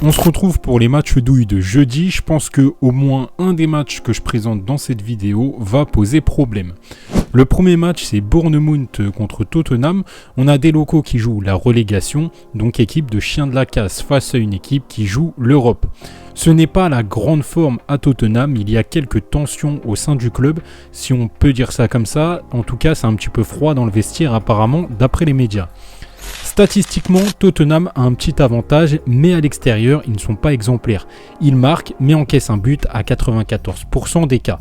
On se retrouve pour les matchs douilles de jeudi. Je pense que au moins un des matchs que je présente dans cette vidéo va poser problème. Le premier match, c'est Bournemouth contre Tottenham. On a des locaux qui jouent la relégation, donc équipe de chiens de la casse face à une équipe qui joue l'Europe. Ce n'est pas la grande forme à Tottenham, il y a quelques tensions au sein du club, si on peut dire ça comme ça. En tout cas, c'est un petit peu froid dans le vestiaire apparemment, d'après les médias. Statistiquement, Tottenham a un petit avantage, mais à l'extérieur, ils ne sont pas exemplaires. Ils marquent, mais encaissent un but à 94% des cas.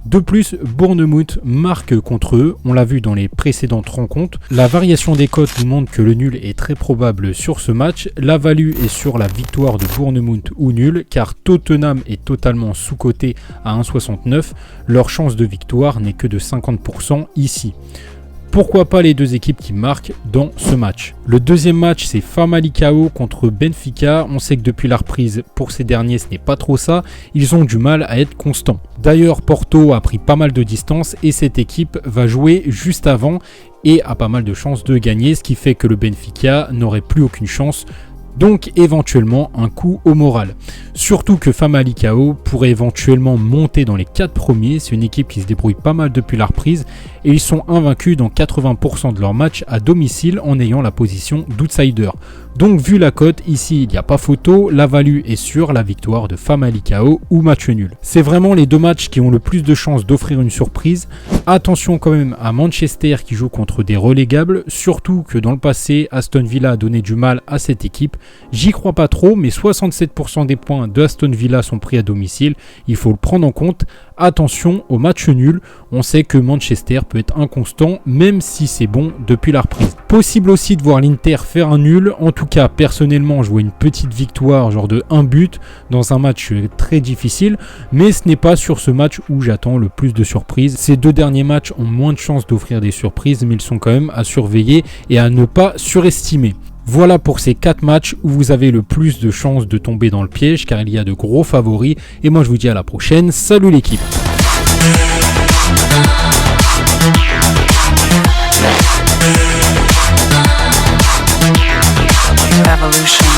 De plus, Bournemouth marque contre eux, on l'a vu dans les précédentes rencontres. La variation des cotes nous montre que le nul est très probable sur ce match. La value est sur la victoire de Bournemouth ou nul, car Tottenham est totalement sous-coté à 1,69. Leur chance de victoire n'est que de 50% ici. Pourquoi pas les deux équipes qui marquent dans ce match. Le deuxième match, c'est Famalicão contre Benfica. On sait que depuis la reprise, pour ces derniers, ce n'est pas trop ça. Ils ont du mal à être constants. D'ailleurs, Porto a pris pas mal de distance et cette équipe va jouer juste avant et a pas mal de chances de gagner, ce qui fait que le Benfica n'aurait plus aucune chance. Donc éventuellement un coup au moral. Surtout que Famalicão pourrait éventuellement monter dans les 4 premiers. C'est une équipe qui se débrouille pas mal depuis la reprise et ils sont invaincus dans 80% de leurs matchs à domicile en ayant la position d'outsider. Donc vu la cote, ici il n'y a pas photo, la value est sur la victoire de Famalicão ou match nul. C'est vraiment les deux matchs qui ont le plus de chances d'offrir une surprise. Attention quand même à Manchester qui joue contre des relégables, surtout que dans le passé Aston Villa a donné du mal à cette équipe. J'y crois pas trop, mais 67% des points de Aston Villa sont pris à domicile, il faut le prendre en compte. Attention au match nul, on sait que Manchester peut être inconstant même si c'est bon depuis la reprise. Possible aussi de voir l'Inter faire un nul, en tout cas personnellement je vois une petite victoire genre de 1 but dans un match très difficile, mais ce n'est pas sur ce match où j'attends le plus de surprises. Ces deux derniers matchs ont moins de chances d'offrir des surprises, mais ils sont quand même à surveiller et à ne pas surestimer. Voilà pour ces 4 matchs où vous avez le plus de chances de tomber dans le piège car il y a de gros favoris. Et moi je vous dis à la prochaine, salut l'équipe. Evolution.